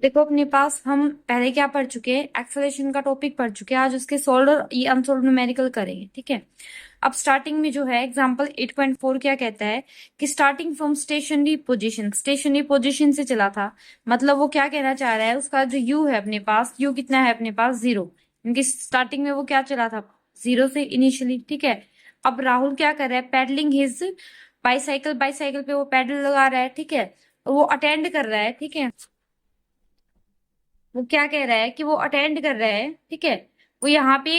देखो अपने पास हम पहले क्या पढ़ चुके हैं, एक्सेलरेशन का टॉपिक पढ़ चुके हैं। आज उसके सोल्व और ये अनसोल्व न्यूमेरिकल करेंगे, ठीक है। अब स्टार्टिंग में जो है एग्जांपल 8.4 क्या कहता है कि स्टार्टिंग फ्रॉम स्टेशनरी पोजीशन से चला था। मतलब वो क्या कहना चाह रहा है, उसका जो यू है अपने पास, यू कितना है अपने पास, 0। इनकी स्टार्टिंग में वो क्या चला था, 0 से इनिशियली, ठीक है। अब राहुल क्या कर रहा है, पैडलिंग हिज बाईसाइकिल, बाईसाइकिल पे वो पैडल लगा रहा है, ठीक है। और वो अटेंड कर रहा है, ठीक है। वो क्या कह रहा है कि वो अटेंड कर रहा है, ठीक है। वो यहाँ पे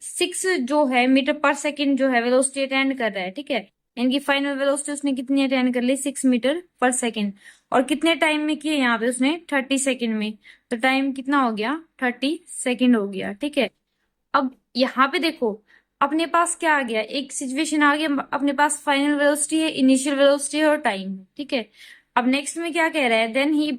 6 जो है मीटर पर सेकंड जो है वेलोसिटी अटेंड कर रहा है, ठीक है। इनकी फाइनल वेलोसिटी उसने कितनी अटेंड कर ली, 6 मीटर पर सेकंड। और कितने टाइम में किए यहाँ पे उसने, 30 सेकंड में। तो टाइम कितना हो गया, 30 सेकंड हो गया, ठीक है। अब यहाँ पे देखो अपने पास क्या आ गया, एक सिचुएशन आ गया अपने पास, फाइनल वेलोसिटी है, इनिशियल वेलोसिटी है और टाइम है, ठीक है। अब नेक्स्ट में क्या कह रहा है, देन ही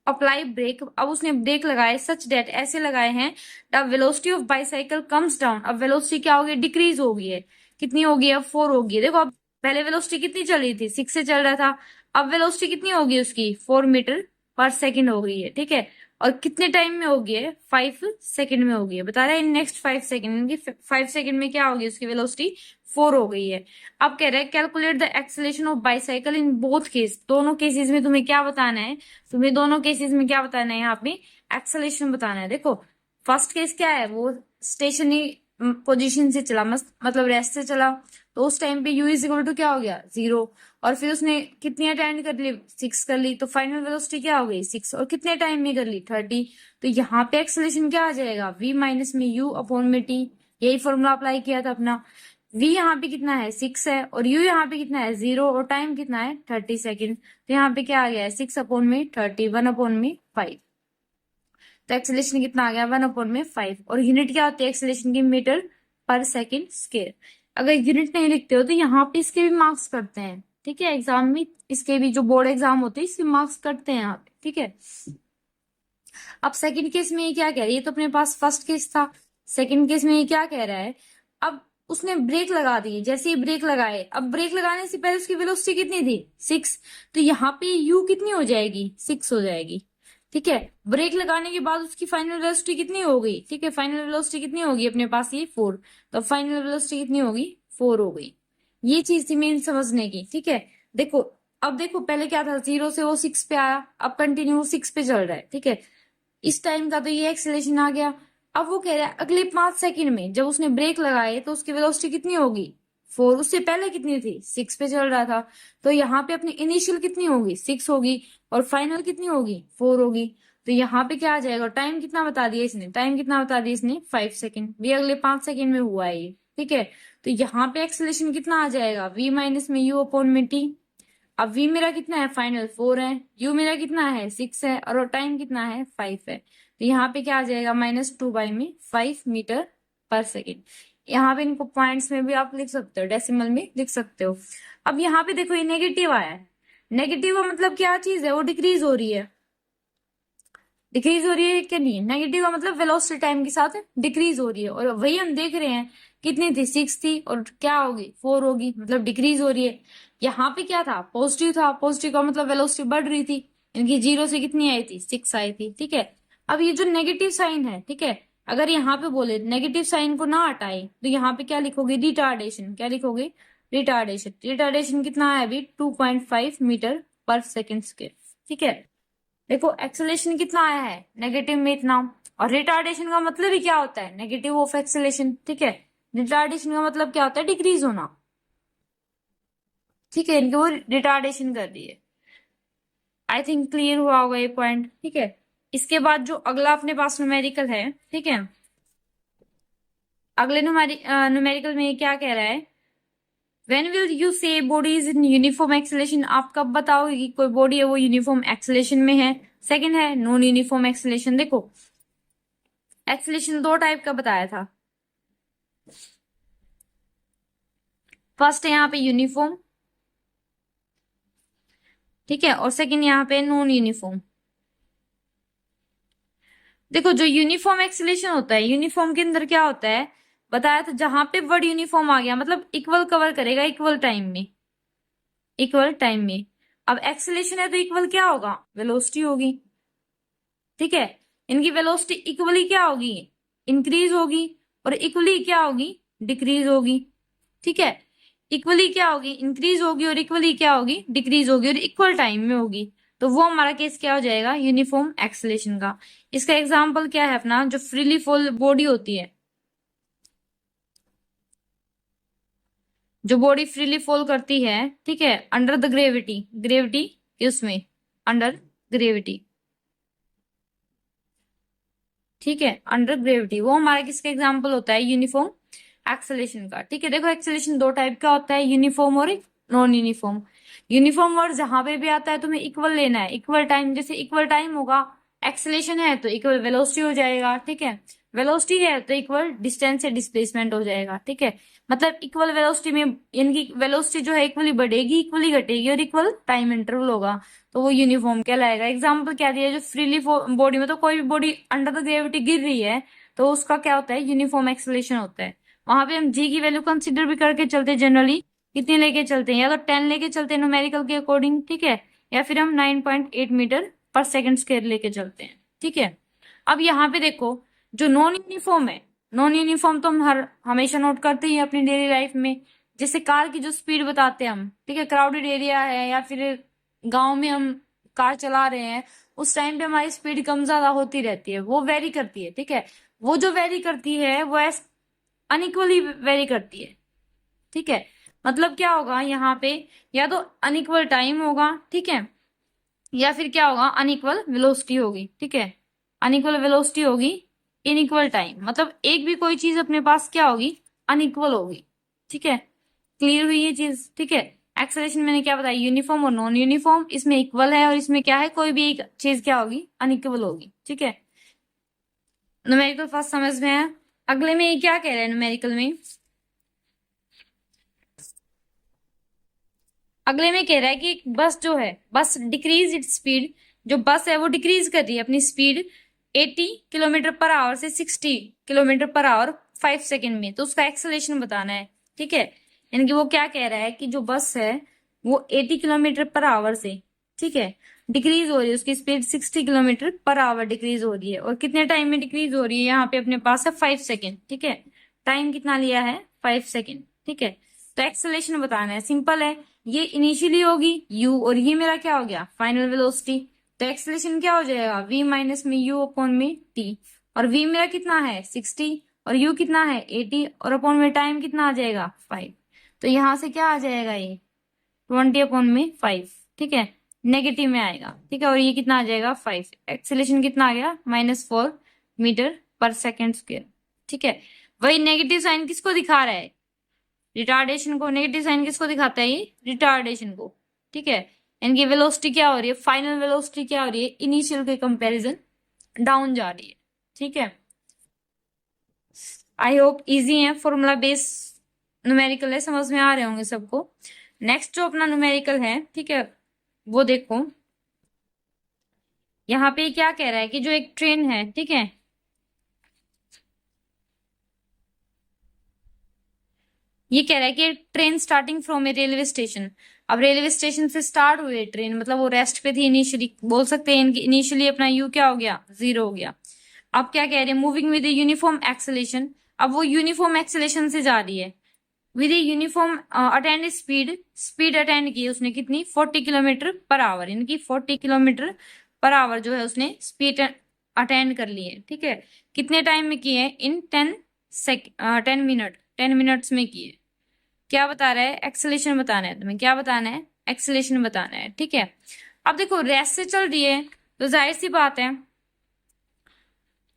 अप्लाई ब्रेक। अब उसने ब्रेक लगाए सच डेट, ऐसे लगाए हैं the velocity of bicycle comes down. अब वेलोसिटी क्या होगी, डिक्रीज हो गई है। कितनी होगी, अब 4 होगी। देखो अब पहले वेलोसिटी कितनी चल रही थी, 6 से चल रहा था। अब वेलोसिटी कितनी होगी उसकी, 4 मीटर पर सेकंड हो गई है, ठीक है। और कितने टाइम में होगी है, 5 सेकंड में होगी है। बता रहा है इन नेक्स्ट 5 सेकंड, इनकी 5 सेकंड में क्या होगी उसकी वेलोसिटी, 4 हो गई है। अब कह रहा है calculate the acceleration of bicycle in both case. दोनों केसेस में तुम्हें क्या बताना है, तुम्हें दोनों केसेस में क्या बताना है, यहाँ पे एक्सेलेरेशन बताना है। देखो फर्स्ट केस क्या है, वो स्टेशनरी पोजीशन से चला, मतलब रेस्ट से चला। तो उस टाइम पे u इज इक्वल टू क्या हो गया, 0। और फिर उसने कितनी अटेंड कर ली, 6 कर ली। तो फाइनल वेलोसिटी क्या हो गई, 6। और कितने टाइम में कर ली, 30। तो यहाँ पे एक्सेलेरेशन क्या आ जाएगा, v माइनस में u अपॉन में t। यही फॉर्मूला अप्लाई किया था अपना। v यहाँ पे कितना है, 6 है। और u यहाँ पे कितना है, 0। और टाइम कितना है, 30 सेकेंड। तो यहाँ पे क्या आ गया है, 6 अपॉन में 30, 1/5। तो एक्सेलेरेशन कितना आ गया, 1/5। और यूनिट क्या होती है एक्सेलेरेशन की, मीटर पर सेकेंड स्क्वायर। अगर यूनिट नहीं लिखते हो तो यहाँ पे इसके भी मार्क्स करते हैं, ठीक है। एग्जाम में इसके भी जो बोर्ड एग्जाम होते हैं इसके मार्क्स करते हैं यहाँ पे, ठीक है। अब सेकंड केस में ये क्या कह रही है, ये तो अपने पास फर्स्ट केस था। सेकंड केस में ये क्या कह रहा है, अब उसने ब्रेक लगा दी। जैसे ही ब्रेक लगाए, अब ब्रेक लगाने से पहले उसकी वेलोसिटी कितनी थी, 6। तो यहाँ पे यू कितनी हो जाएगी, 6 हो जाएगी, ठीक है। ब्रेक लगाने के बाद उसकी फाइनल वेलोसिटी कितनी हो गई, ठीक है। फाइनल वेलोसिटी कितनी होगी अपने पास, ये 4। तो फाइनल वेलोसिटी कितनी होगी, 4 हो गई। ये चीज थी मेन समझने की, ठीक है। देखो अब देखो पहले क्या था, 0 से वो 6 पे आया, अब कंटिन्यू 6 पे चल रहा है, ठीक है। इस टाइम का तो ये एक्सेलेरेशन आ गया। अब वो कह रहा है अगले 5 सेकंड में जब उसने ब्रेक लगाए तो उसकी वेलोसिटी कितनी होगी, 4। उससे पहले कितनी थी, 6 पे चल रहा था। तो यहाँ पे अपनी इनिशियल कितनी होगी, 6 होगी। और फाइनल कितनी होगी, 4 होगी। तो यहाँ पे क्या आ जाएगा, टाइम कितना बता दिया इसने, टाइम कितना बता दिया इसने, 5 सेकंड। भी अगले 5 सेकंड में हुआ है ये, ठीक है। तो यहाँ पे एक्सेलेरेशन कितना आ जाएगा, v माइनस में u अपॉन में t। अब v मेरा कितना है, फाइनल 4 है। u मेरा कितना है, 6 है। और टाइम कितना है, 5 है। तो यहाँ पे क्या आ जाएगा, -2/5 मीटर पर सेकेंड। यहाँ पे इनको पॉइंट्स में भी आप लिख सकते हो, डेसिमल में लिख सकते हो। अब यहाँ पे देखो ये नेगेटिव आया है। नेगेटिव का मतलब क्या चीज है, वो डिक्रीज हो रही है। डिक्रीज हो रही है क्या, नहीं, नेगेटिव का मतलब वेलोसिटी टाइम के साथ डिक्रीज हो रही है। और वही हम देख रहे हैं, कितनी थी, 6 थी और क्या होगी, 4 होगी, मतलब डिक्रीज हो रही है। यहाँ पे क्या था, पॉजिटिव था। पॉजिटिव का मतलब वेलोसिटी बढ़ रही थी। इनकी 0 से कितनी आई थी, 6 आई थी, ठीक है। अब ये जो नेगेटिव साइन है, ठीक है, अगर यहाँ पे बोले नेगेटिव साइन को ना हटाए तो यहाँ पे क्या लिखोगे, रिटार्डेशन। क्या लिखोगे, रिटार्डेशन। रिटार्डेशन कितना है अभी, 2.5 मीटर पर सेकेंड स्क्वायर, ठीक है। देखो एक्सेलेरेशन कितना आया है, नेगेटिव में इतना। और रिटार्डेशन का मतलब ही क्या होता है, नेगेटिव ऑफ एक्सेलेरेशन, ठीक है। रिटार्डेशन का मतलब क्या होता है, डिक्रीज होना, ठीक है। इनके वो रिटार्डेशन कर रही है। आई थिंक क्लियर हुआ होगा ये पॉइंट, ठीक है। इसके बाद जो अगला अपने पास न्यूमेरिकल है, ठीक है। अगले न्यूमेरिकल में ये क्या कह रहा है, व्हेन विल यू से body is in uniform acceleration. आप कब बताओगे कि कोई बॉडी है वो यूनिफॉर्म एक्सेलेरेशन में है। सेकंड है नॉन यूनिफॉर्म एक्सेलेरेशन। देखो एक्सेलेरेशन दो टाइप का बताया था। फर्स्ट है यहाँ पे यूनिफॉर्म, ठीक है। और सेकंड यहाँ पे नॉन यूनिफॉर्म। देखो जो यूनिफॉर्म एक्सेलेरेशन होता है, यूनिफॉर्म के अंदर क्या होता है, बताया था जहां पे वर्ड यूनिफॉर्म आ गया मतलब इक्वल कवर करेगा, इक्वल टाइम में, इक्वल टाइम में। अब एक्सेलेरेशन है तो इक्वल क्या होगा, वेलोसिटी होगी। ठीक है। इनकी वेलोसिटी इक्वली क्या होगी, इंक्रीज होगी, और इक्वली क्या होगी, डिक्रीज होगी। ठीक है, इक्वली क्या होगी, इंक्रीज होगी, और इक्वली क्या होगी, डिक्रीज होगी, और इक्वल टाइम में होगी। तो वो हमारा केस क्या हो जाएगा, यूनिफॉर्म एक्सेलेरेशन का। इसका एग्जांपल क्या है अपना, जो फ्रीली फॉल बॉडी होती है, जो बॉडी फ्रीली फॉल करती है, ठीक है, अंडर द ग्रेविटी, ग्रेविटी के उसमें, अंडर ग्रेविटी, ठीक है, अंडर ग्रेविटी, वो हमारा किसका एग्जांपल होता है, यूनिफॉर्म एक्सेलेरेशन का। ठीक है, देखो एक्सेलेरेशन दो टाइप का होता है, यूनिफॉर्म और नॉन यूनिफॉर्म। यूनिफॉर्म वर्ड जहां पे भी आता है तुम्हें इक्वल लेना है, इक्वल टाइम, जैसे इक्वल टाइम होगा, एक्सेलेरेशन है तो इक्वल वेलोसिटी हो जाएगा। ठीक है, वेलोसिटी है तो इक्वल डिस्टेंस या डिस्प्लेसमेंट हो जाएगा। ठीक है, मतलब इक्वल वेलोसिटी में इनकी वेलोसिटी जो है इक्वली बढ़ेगी, इक्वली घटेगी, और इक्वल टाइम इंटरवल होगा, तो वो यूनिफॉर्म कहलाएगा। एग्जाम्पल क्या दिया, जो फ्रीली बॉडी में, तो कोई भी बॉडी अंडर द ग्रेविटी गिर रही है तो उसका क्या होता है, यूनिफॉर्म एक्सेलेरेशन होता है। वहां पे हम जी की वैल्यू कंसिडर भी करके चलते हैं, जनरली कितनी लेके चलते हैं, या तो 10 लेके चलते हैं न्यूमेरिकल के अकॉर्डिंग, ठीक है, या फिर हम 9.8 मीटर पर सेकंड स्क्वायर लेके चलते हैं। ठीक है, अब यहाँ पे देखो, जो नॉन यूनिफॉर्म है, नॉन यूनिफॉर्म तो हम हमेशा नोट करते ही हैं अपनी डेली लाइफ में। जैसे कार की जो स्पीड बताते हैं हम, ठीक है, क्राउडेड एरिया है या फिर गांव में हम कार चला रहे हैं, उस टाइम पे हमारी स्पीड कम ज्यादा होती रहती है, वो वेरी करती है। ठीक है, वो जो वेरी करती है वो अनइक्वली वेरी करती है। ठीक है, मतलब क्या होगा यहाँ पे, या तो अनइक्वल टाइम होगा, ठीक है, या फिर क्या होगा, अनइक्वल वेलोसिटी होगी। ठीक है, अनइक्वल वेलोसिटी होगी, इनइक्वल टाइम, मतलब एक भी कोई चीज अपने पास क्या होगी, अनइक्वल होगी। ठीक है, क्लियर हुई ये चीज। ठीक है, एक्सेलेरेशन मैंने क्या बताया, यूनिफॉर्म और नॉन यूनिफॉर्म, इसमें इक्वल है और इसमें क्या है, कोई भी एक चीज क्या होगी, अनइक्वल होगी। ठीक है, न्यूमेरिकल फर्स्ट समझ में है। अगले में ये क्या कह रहे हैं न्यूमेरिकल में, अगले में कह रहा है कि एक बस जो है, बस डिक्रीज इट्स स्पीड, जो बस है वो डिक्रीज कर रही है अपनी स्पीड 80 किलोमीटर पर आवर से 60 किलोमीटर पर आवर 5 सेकेंड में, तो उसका एक्सेलेरेशन बताना है। ठीक है, यानी कि वो क्या कह रहा है कि जो बस है वो 80 किलोमीटर पर आवर से, ठीक है, डिक्रीज हो रही है, उसकी speed 60 kilometre per hour decrease हो रही है, और कितने टाइम में डिक्रीज हो रही है, यहाँ पे अपने पास है 5 सेकेंड। ठीक है, टाइम कितना लिया है, 5 सेकेंड। ठीक है, तो एक्सेलेरेशन बताना है, सिंपल है, ये इनिशियली होगी u, और ये मेरा क्या हो गया, फाइनल वेलोसिटी। तो एक्सेलेरेशन क्या हो जाएगा, v माइनस में u अपॉन में t, और v मेरा कितना है 60, और u कितना है 80, और अपॉन में टाइम कितना आ जाएगा 5। तो यहां से क्या आ जाएगा, ये 20 अपॉन में 5, ठीक है, नेगेटिव में आएगा। ठीक है, और ये कितना आ जाएगा 5, एक्सेलेरेशन कितना आ गया, -4 मीटर पर सेकेंड स्क्वायर। ठीक है, वही नेगेटिव साइन किसको दिखा रहा है, रिटार्डेशन को। नेगेटिव साइन किसको दिखाता है, ये रिटार्डेशन को। ठीक है, इनकी वेलोसिटी क्या हो रही है, फाइनल वेलोसिटी क्या हो रही है, इनिशियल के कंपैरिजन डाउन जा रही है। ठीक है, आई होप इजी है, फॉर्मूला बेस न्यूमेरिकल है, समझ में आ रहे होंगे सबको। नेक्स्ट जो अपना न्यूमेरिकल है, ठीक है, वो देखो, यहाँ पे क्या कह रहा है कि जो एक ट्रेन है, ठीक है, ये कह रहा है कि train starting from A railway station. अब रेलवे स्टेशन से स्टार्ट हुई ट्रेन, मतलब वो रेस्ट पे थी इनिशियली, बोल सकते हैं इनिशियली अपना यू क्या हो गया, 0 हो गया। अब क्या कह रहे हैं, मूविंग विद यूनिफॉर्म एक्सेलेरेशन, अब वो यूनिफॉर्म एक्सेलेरेशन से जा रही है, with uniform attend speed, speed attend की उसने कितनी, 40 किलोमीटर पर आवर, इनकी 40 किलोमीटर पर आवर जो है उसने स्पीड अटेंड कर ली है। ठीक है, कितने टाइम में की है, इन 10 मिनट्स में की है। क्या बता रहा है, एक्सेलेरेशन बताना है तुम्हें, क्या बताना है, एक्सेलेरेशन बताना है। ठीक है, अब देखो रेस्ट से चल रही है, तो जाहिर सी बात है,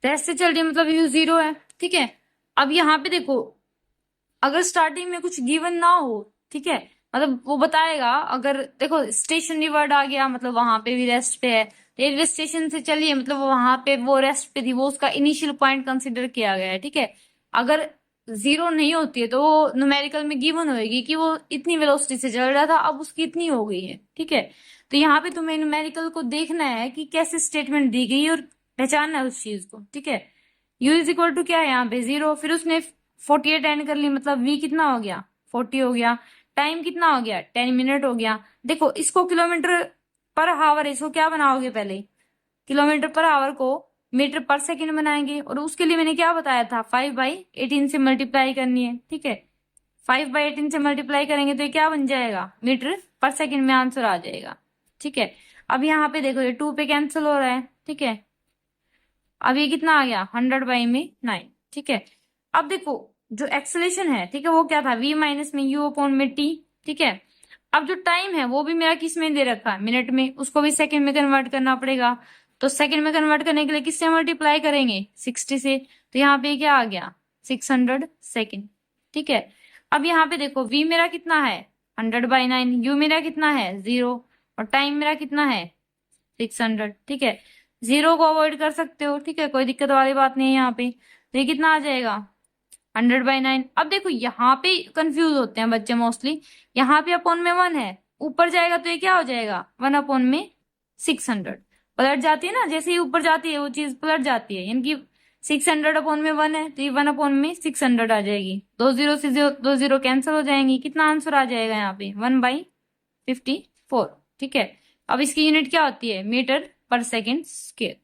रेस्ट से चल रही है मतलब यू 0 है। ठीक है, अब यहाँ पे देखो, अगर स्टार्टिंग में कुछ गिवन ना हो, ठीक है, मतलब वो बताएगा, अगर देखो स्टेशनरी वर्ड आ गया मतलब वहां पे भी रेस्ट पे है, रेलवे स्टेशन से चलिए मतलब वो वहां पे वो रेस्ट पे थी, वो उसका इनिशियल पॉइंट कंसिडर किया गया है। ठीक है, अगर 0 नहीं होती है तो वो न्यूमेरिकल में गिवन होगी कि वो इतनी वेलोसिटी से चल रहा था, अब उसकी इतनी हो गई है। ठीक है, तो यहाँ पे तुम्हें न्यूमेरिकल को देखना है कि कैसे स्टेटमेंट दी गई है और पहचानना है उस चीज को। ठीक है, u इज इक्वल टू क्या है यहाँ पे 0, फिर उसने 48 एंड कर ली, मतलब v कितना हो गया 40 हो गया, टाइम कितना हो गया 10 मिनट हो गया। देखो इसको किलोमीटर पर हावर, इसको क्या बनाओगे पहले, किलोमीटर पर आवर को मीटर पर सेकंड बनाएंगे, और उसके लिए मैंने क्या बताया था, 5/18 से मल्टीप्लाई करनी है। ठीक है, 5/18 से मल्टीप्लाई करेंगे तो ये क्या बन जाएगा, मीटर पर सेकंड में आंसर आ जाएगा। ठीक है, अब यहाँ पे देखो ये 2 पे कैंसिल हो रहा है। ठीक है, अब ये कितना आ गया, 100/9। ठीक है, अब देखो जो एक्सेलेरेशन है, ठीक है, वो क्या था, v माइनस में u अपॉन में t। ठीक है, अब जो टाइम है वो भी मेरा किस में दे रखा है, मिनट में, उसको भी सेकंड में कन्वर्ट करना पड़ेगा। तो सेकंड में कन्वर्ट करने के लिए किससे मल्टीप्लाई करेंगे, 60 से। तो यहाँ पे क्या आ गया, 600 सेकेंड। ठीक है, अब यहाँ पे देखो v मेरा कितना है, 100/9, u मेरा कितना है 0, और टाइम मेरा कितना है 600। ठीक है, 0 को अवॉइड कर सकते हो। ठीक है, कोई दिक्कत वाली बात नहीं है यहाँ पे। तो ये कितना आ जाएगा, 100/9। अब देखो यहाँ पे कंफ्यूज होते हैं बच्चे मोस्टली, यहाँ पे अपॉन में 1 है, ऊपर जाएगा तो ये क्या हो जाएगा, 1/600। पलट जाती है ना, जैसे ही ऊपर जाती है वो चीज पलट जाती है, यानी कि 600/1 है तो ये 1/600 आ जाएगी। 2 0 से 2 0 कैंसिल हो जाएंगी, कितना आंसर आ जाएगा यहाँ पे, 1/54। ठीक है, अब इसकी यूनिट क्या होती है, मीटर पर सेकेंड स्क्वायर।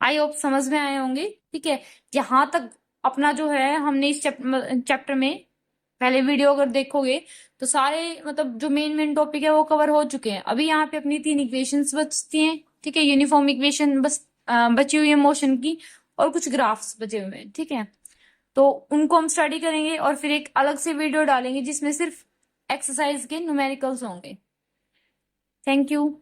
आई होप समझ में आए होंगे। ठीक है, यहाँ तक अपना जो है हमने इस चैप्टर में, पहले वीडियो अगर देखोगे तो सारे मतलब जो मेन मेन टॉपिक है वो कवर हो चुके हैं। अभी यहाँ पे अपनी 3 इक्वेशंस बचती हैं। ठीक है, यूनिफॉर्म इक्वेशन बस बची हुई है मोशन की, और कुछ ग्राफ्स बचे हुए हैं। ठीक है, तो उनको हम स्टडी करेंगे, और फिर एक अलग से वीडियो डालेंगे जिसमें सिर्फ एक्सरसाइज के न्यूमेरिकल्स होंगे। Thank you.